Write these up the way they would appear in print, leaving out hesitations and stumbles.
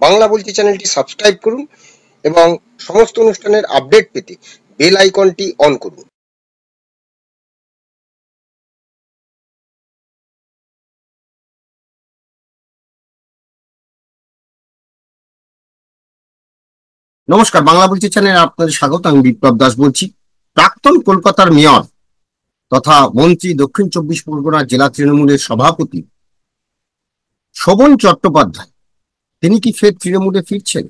বাংলা বলছি চ্যানেলটি সাবস্ক্রাইব করুন এবং সমস্ত অনুষ্ঠানের আপডেট পেতে বেল আইকনটি অন করুন। নমস্কার, বাংলা বলছি চ্যানেলে আপনাদের স্বাগত। আমি বিপ্লব দাস বলছি। প্রাক্তন কলকাতার মেয়র তথা মন্ত্রী, দক্ষিণ 24 পরগনা জেলা তৃণমূলের সভাপতি শোভন চট্টোপাধ্যায়, তিনি কি ফের তৃণমূলে ফিরছেন?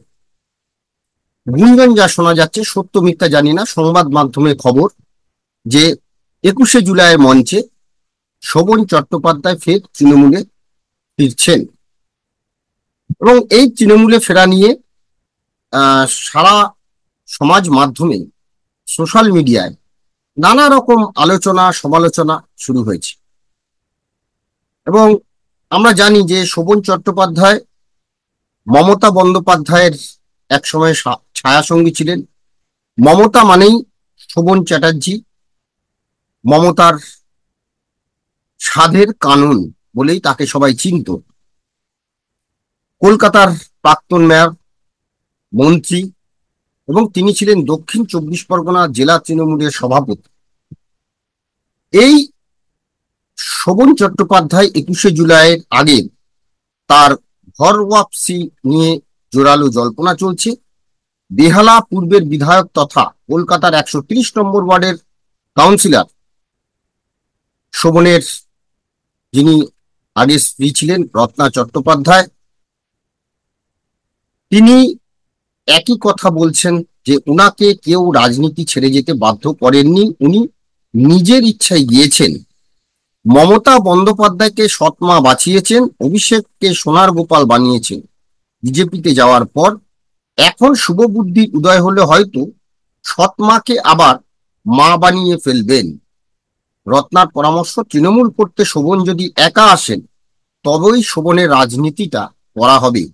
গুঞ্জন যা শোনা যাচ্ছে, সত্য মিথ্যা জানি না, সংবাদ মাধ্যমে খবর যে 21শে জুলাইয়ের মঞ্চে শোভন চট্টোপাধ্যায় ফের তৃণমূলে ফিরছেন এবং এই তৃণমূলে ফেরা নিয়ে সারা সমাজ মাধ্যমে, সোশ্যাল মিডিয়ায় নানা রকম আলোচনা সমালোচনা শুরু হয়েছে। এবং আমরা জানি যে শোভন চট্টোপাধ্যায় মমতা বন্দ্যোপাধ্যায়ের একসময় ছায়াসঙ্গী ছিলেন। মমতা মানেই শোভন চ্যাটার্জি, মমতার সাধের কানুন বলেই তাকে সবাই চিনত। কলকাতার প্রাক্তন মেয়র, মন্ত্রী এবং তিনি ছিলেন দক্ষিণ 24 পরগনা জেলা তৃণমূলের সভাপতি। এই শোভন চট্টোপাধ্যায় 21শে জুলাইয়ের আগে তার ঘর ওয়াপসি নিয়ে জোরালো জল্পনা চলছে। বেহালা পূর্বের বিধায়ক তথা কলকাতার 130 নম্বর ওয়ার্ডের কাউন্সিলর শোভনের, যিনি আগে স্ত্রী ছিলেন রত্না চট্টোপাধ্যায়, তিনি একই কথা বলছেন যে উনাকে কেউ রাজনীতি ছেড়ে যেতে বাধ্য করেননি, উনি নিজের ইচ্ছায় গিয়েছেন। মমতা বন্দ্যোপাধ্যায়কে সৎমা বাঁচিয়েছেন, অভিষেককে সোনার গোপাল বানিয়েছেন বিজেপিতে যাওয়ার পর। এখন শুভ বুদ্ধির উদয় হলে হয়তো সৎমাকে আবার মা বানিয়ে ফেলবেন। রত্নার পরামর্শ, তৃণমূল করতে শোভন যদি একা আসেন তবেই শোভনের রাজনীতিটা করা হবে।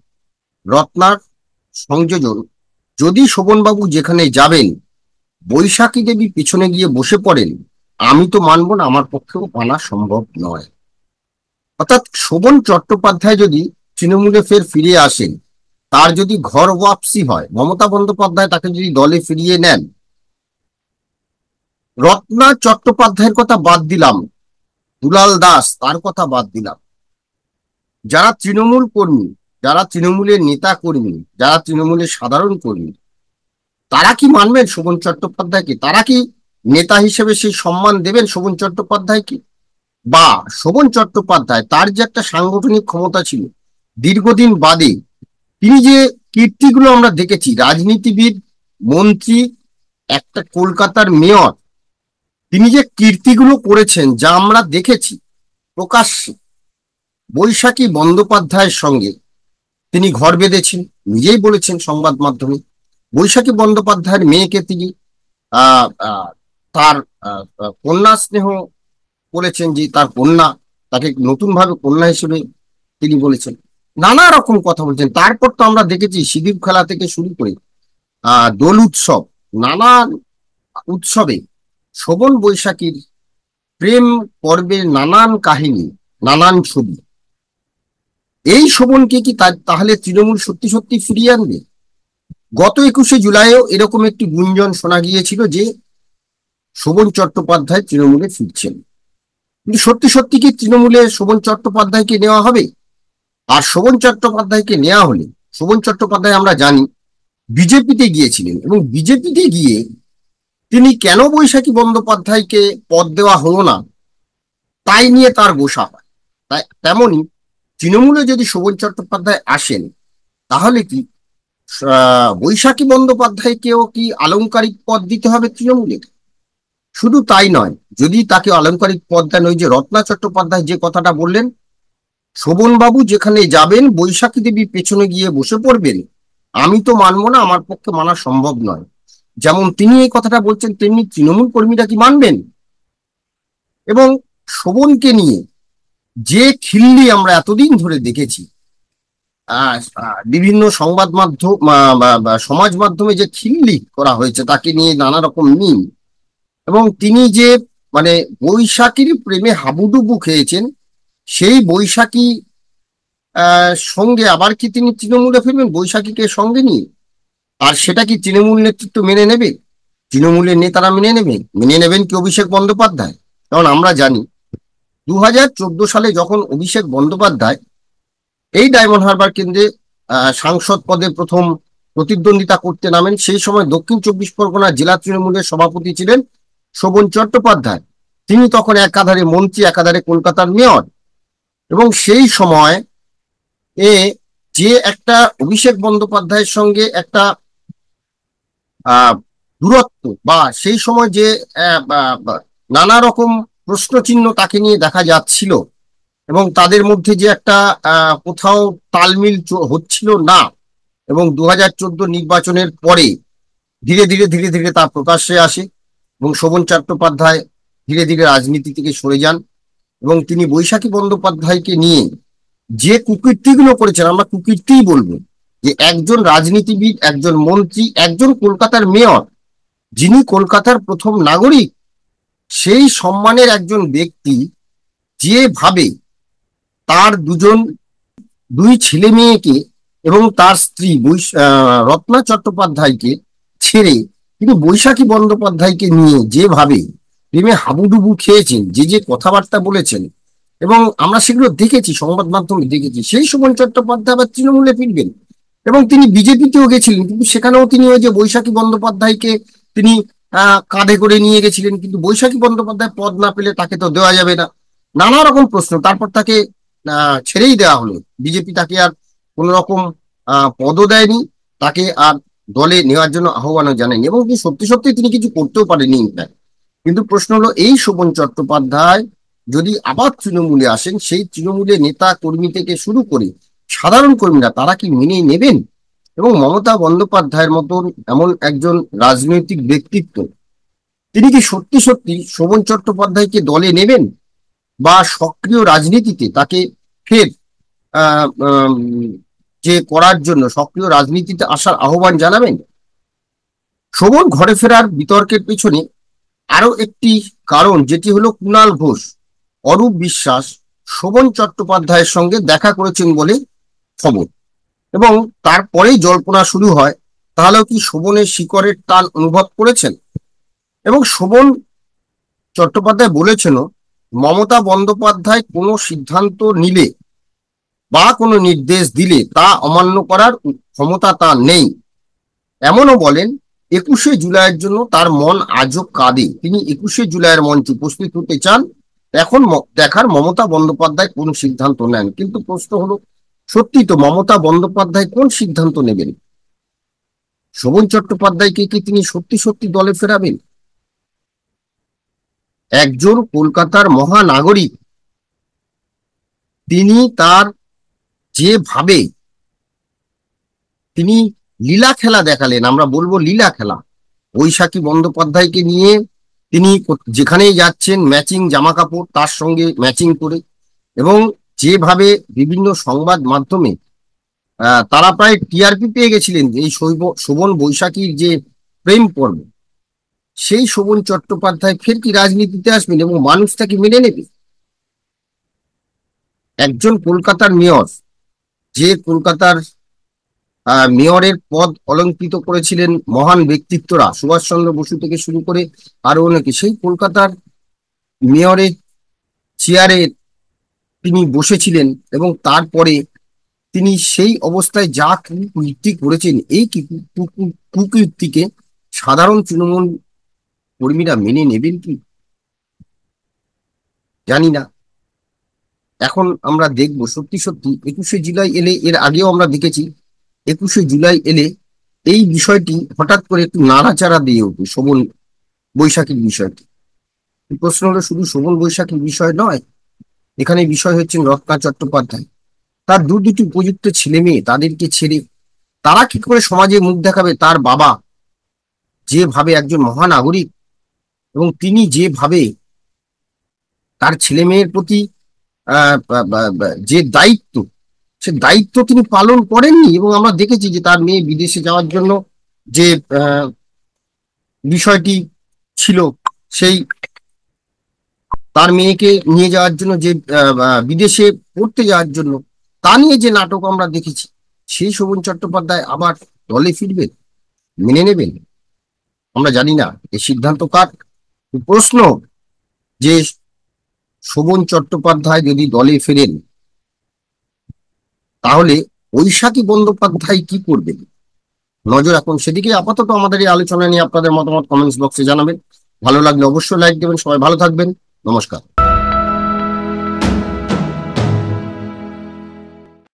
রত্নার সংযোজন, যদি শোভনবাবু যেখানে যাবেন বৈশাখী দেবী পিছনে গিয়ে বসে পড়েন, আমি তো মানব না, আমার পক্ষেও মানা সম্ভব নয়। অর্থাৎ শোভন চট্টোপাধ্যায় যদি তৃণমূলে ফের ফিরে আসেন, তার যদি ঘর ওয়াপসি হয়, মমতা বন্দ্যোপাধ্যায় তাকে যদি দলে ফিরিয়ে নেন, রত্না চট্টোপাধ্যায়ের কথা বাদ দিলাম, দুলাল দাস তার কথা বাদ দিলাম, যারা তৃণমূল কর্মী, যারা তৃণমূলের নেতা কর্মী, যারা তৃণমূলের সাধারণ কর্মী, তারা কি মানবেন শোভন চট্টোপাধ্যায়কে? তারা কি নেতা হিসেবে সেই সম্মান দেবেন শোভন চট্টোপাধ্যায়কে? বা শোভন চট্টোপাধ্যায়, তার যে একটা সাংগঠনিক ক্ষমতা ছিল, দীর্ঘদিন বাদে তিনি যে কীর্তিগুলো আমরা দেখেছি, রাজনীতিবিদ, মন্ত্রী, একটা কলকাতার মেয়র, তিনি যে কীর্তিগুলো করেছেন যা আমরা দেখেছি প্রকাশ্যে, বৈশাখী বন্দ্যোপাধ্যায়ের সঙ্গে তিনি ঘর বেঁধেছেন, নিজেই বলেছেন সংবাদ মাধ্যমে। বৈশাখী বন্দ্যোপাধ্যায়ের মেয়েকে তিনি তার কন্যা স্নেহ বলেছেন, যে তার কন্যা, তাকে নতুন ভাবে কন্যা হিসেবে তিনি বলেছেন, নানা রকম কথা বলছেন। তারপর তো আমরা দেখেছি সিঁদুর খেলা থেকে শুরু করে দোল উৎসব, নানান উৎসবে শোভন বৈশাখীর প্রেম পর্বের নানান কাহিনী, নানান ছবি। এই শোভনকে কি তাহলে তৃণমূল সত্যি সত্যি ফিরিয়ে আনবে? গত 21শে জুলাইও এরকম একটি গুঞ্জন শোনা গিয়েছিল যে শোভন চট্টোপাধ্যায় তৃণমূলে ফিরছেন। কিন্তু সত্যি সত্যি কি তৃণমূলে শোভন চট্টোপাধ্যায়কে নেওয়া হবে? আর শোভন চট্টোপাধ্যায়কে নেওয়া হলে, শোভন চট্টোপাধ্যায় আমরা জানি বিজেপিতে গিয়েছিলেন, এবং বিজেপিতে গিয়ে তিনি কেন বৈশাখী বন্দ্যোপাধ্যায়কে পদ দেওয়া হলো না তাই নিয়ে তার গোসা হয়। তাই তেমনি তৃণমূলে যদি শোভন চট্টোপাধ্যায় আসেন, তাহলে কি বৈশাখী বন্দ্যোপাধ্যায়কেও কি আলংকারিক পদ দিতে হবে তৃণমূলে? শুধু তাই নয়, যদি তাকে আলংকারিক পদ দেন, ওই যে রত্না চট্টোপাধ্যায় যে কথাটা বললেন, শোভনবাবু যেখানে যাবেন বৈশাখী দেবী পেছনে গিয়ে বসে পড়বেন, আমি তো মানবো না, আমার পক্ষে মানা সম্ভব নয়। যেমন তিনি এই কথাটা বলছেন, তেমনি তৃণমূল কর্মীরা কি মানবেন? এবং শোভনকে নিয়ে যে খিল্লি আমরা এতদিন ধরে দেখেছি, বিভিন্ন সংবাদ মাধ্যম সমাজ মাধ্যমে যে খিল্লি করা হয়েছে তাকে নিয়ে, নানা রকম মিম, এবং তিনি যে মানে বৈশাখীর প্রেমে হাবুডুবু খেয়েছেন, সেই বৈশাখী সঙ্গে আবার কি তিনি তৃণমূলে ফিরবেন বৈশাখীকে সঙ্গে নিয়ে? আর সেটা কি তৃণমূল নেতৃত্ব মেনে নেবে? তৃণমূলের নেতারা মেনে নেবেন কি অভিষেক বন্দ্যোপাধ্যায়? কারণ আমরা জানি 2014 সালে যখন অভিষেক বন্দ্যোপাধ্যায় এই ডায়মন্ড হারবার কেন্দ্রে সাংসদ পদে প্রথম প্রতিদ্বন্দ্বিতা করতে নামেন, সেই সময় দক্ষিণ 24 পরগনা জেলা তৃণমূলের সভাপতি ছিলেন শোভন চট্টোপাধ্যায়। তিনি তখন একাধারে মন্ত্রী, একাধারে কলকাতার মেয়র। এবং সেই সময় এ যে একটা অভিষেক বন্দ্যোপাধ্যায়ের সঙ্গে একটা দূরত্ব, বা সেই সময় যে নানা রকম প্রশ্নচিহ্ন তাকে নিয়ে দেখা যাচ্ছিল, এবং তাদের মধ্যে যে একটা কোথাও তালমিল হচ্ছিল না, এবং 2014 নির্বাচনের পরে ধীরে ধীরে ধীরে ধীরে তা প্রকাশ্যে আসে, এবং শোভন চট্টোপাধ্যায় ধীরে ধীরে রাজনীতি থেকে সরে যান। এবং তিনি বৈশাখী বন্দ্যোপাধ্যায়কে নিয়ে যে কুকীর্তিগুলো করেছেন, আমরা কুকীর্তিই বলবো, যে একজন রাজনীতিবিদ, একজন মন্ত্রী, একজন কলকাতার মেয়র, যিনি কলকাতার প্রথম নাগরিক, সেই সম্মানের একজন ব্যক্তি যেভাবে তার দুই ছেলে মেয়েকে এবং তার স্ত্রী রত্না চট্টোপাধ্যায়কে ছেড়ে তিনি বৈশাখী বন্দ্যোপাধ্যায়কে নিয়ে যেভাবে প্রেমে হাবুডুবু খেয়েছেন, যে কথাবার্তা বলেছেন, এবং আমরা সেগুলো দেখেছি, সংবাদ মাধ্যমে দেখেছি। সেই শোভন চট্টোপাধ্যায় আবার তৃণমূলে ফিরবেন, এবং তিনি বিজেপিতেও গেছিলেন, কিন্তু সেখানেও তিনি ওই যে বৈশাখী বন্দ্যোপাধ্যায়কে তিনি কাঁধে করে নিয়ে গেছিলেন, কিন্তু বৈশাখী বন্দ্যোপাধ্যায় পদ না পেলে তাকে তো দেওয়া যাবে না, নানা রকম প্রশ্ন। তারপর তাকে ছেড়েই দেওয়া হলো, বিজেপি তাকে আর কোন রকম পদও দেয়নি, তাকে আর দলে নেওয়ার জন্য আহ্বানও জানায়নি, এবং সত্যি সত্যি তিনি কিছু করতেও পারেনি। কিন্তু প্রশ্ন হলো, এই শোভন চট্টোপাধ্যায় যদি আবার তৃণমূলে আসেন, সেই তৃণমূলের নেতা কর্মী থেকে শুরু করে সাধারণ কর্মীরা তারা কি মেনে নেবেন? এবং মমতা বন্দ্যোপাধ্যায়ের মতন এমন একজন রাজনৈতিক ব্যক্তিত্ব, তিনি কি সত্যি সত্যি শোভন চট্টোপাধ্যায়কে দলে নেবেন, বা সক্রিয় রাজনীতিতে তাকে ফের যে করার জন্য সক্রিয় রাজনীতিতে আসার আহ্বান জানাবেন? শোভন ঘরে ফেরার বিতর্কের পেছনে আরো একটি কারণ, যেটি হলো কুণাল ঘোষ, অরূপ বিশ্বাস শোভন চট্টোপাধ্যায়ের সঙ্গে দেখা করেছেন বলে খবর, এবং তারপরেই জল্পনা শুরু হয়, তাহলেও কি শোভনের শিকড়ের টান অনুভব করেছেন? এবং শোভন চট্টোপাধ্যায় বলেছেন, মমতা বন্দ্যোপাধ্যায় কোনো সিদ্ধান্ত নিলে বা কোনো নির্দেশ দিলে তা অমান্য করার ক্ষমতা তার নেই। এমনও বলেন, 21শে জুলাইয়ের জন্য তার মন আজও কাঁদে, তিনি 21শে জুলাইয়ের মঞ্চে উপস্থিত হতে চান, এখন দেখার মমতা বন্দ্যোপাধ্যায় কোন সিদ্ধান্ত নেন। কিন্তু প্রশ্ন হলো, সত্যি তো মমতা বন্দ্যোপাধ্যায় কোন সিদ্ধান্ত নেবেন? শোভন চট্টোপাধ্যায়কে কি তিনি সত্যি সত্যি দলে ফেরাবেন? একজন কলকাতার মহানাগরিক, তিনি তার যেভাবে তিনি লীলা খেলা দেখালেন, আমরা বলবো লীলা খেলা, বৈশাখী বন্দ্যোপাধ্যায়কে নিয়ে তিনি যেখানেই যাচ্ছেন ম্যাচিং জামা কাপড় তার সঙ্গে ম্যাচিং করে, এবং যেভাবে বিভিন্ন সংবাদ মাধ্যমে তারা প্রায় টিআরপি পেয়ে গেছিলেন এই শোভন বৈশাখীর যে প্রেম পর্ব, সেই শোভন চট্টোপাধ্যায় ফের কি রাজনীতিতে আসবেন এবং মানুষ তাকে মেনে নেবে? একজন কলকাতার মেয়র, যে কলকাতার মেয়রের পদ অলঙ্কৃত করেছিলেন মহান ব্যক্তিত্বরা, সুভাষচন্দ্র বসু থেকে শুরু করে আরো অনেকে, সেই কলকাতার মেয়রের চেয়ারে তিনি বসেছিলেন, এবং তারপরে তিনি সেই অবস্থায় যা কুকীর্তি করেছেন, এই কুকীর্তিকে সাধারণ তৃণমূল কর্মীরা মেনে নেবেন কি জানি না। এখন আমরা দেখবো সত্যি সত্যি 21শে জুলাই এলে, এর আগেও আমরা দেখেছি 21শে জুলাই এলে এই বিষয়টি হঠাৎ করে একটু নাড়াচাড়া দিয়ে ওঠে, শোভন বৈশাখীর বিষয়টি। প্রশ্ন হলো, শুধু শোভন বৈশাখীর বিষয় নয়, এখানে বিষয় হচ্ছেন রত্না চট্টোপাধ্যায়, তার দুটি উপযুক্ত ছেলে মেয়ে, তাদেরকে ছেড়ে তারা কি করে সমাজে মুখ দেখাবে? তার বাবা যেভাবে একজন মহানাগরিক, এবং তিনি যেভাবে তার ছেলে মেয়ের প্রতি যে দায়িত্ব, সে দায়িত্ব তিনি পালন করেননি। এবং আমরা দেখেছি যে তার মেয়ে বিদেশে যাওয়ার জন্য যে বিষয়টি ছিল, সেই তার মেয়েকে নিয়ে যাওয়ার জন্য যে বিদেশে পড়তে যাওয়ার জন্য তা নিয়ে যে নাটক আমরা দেখেছি, সেই শোভন চট্টোপাধ্যায় আবার দলে ফিরবেন, মেনে নেবেন? আমরা জানি না এই সিদ্ধান্ত কার। প্রশ্ন যে শোভন চট্টোপাধ্যায় যদি দলে ফেরেন, তাহলে বৈশাখী বন্দ্যোপাধ্যায় কি করবেন? নজর রাখুন সেদিকে। আপাতত আমাদের এই আলোচনা নিয়ে আপনাদের মতামত কমেন্টস বক্সে জানাবেন। ভালো লাগলে অবশ্যই লাইক দেবেন। সবাই ভালো থাকবেন। নমস্কার।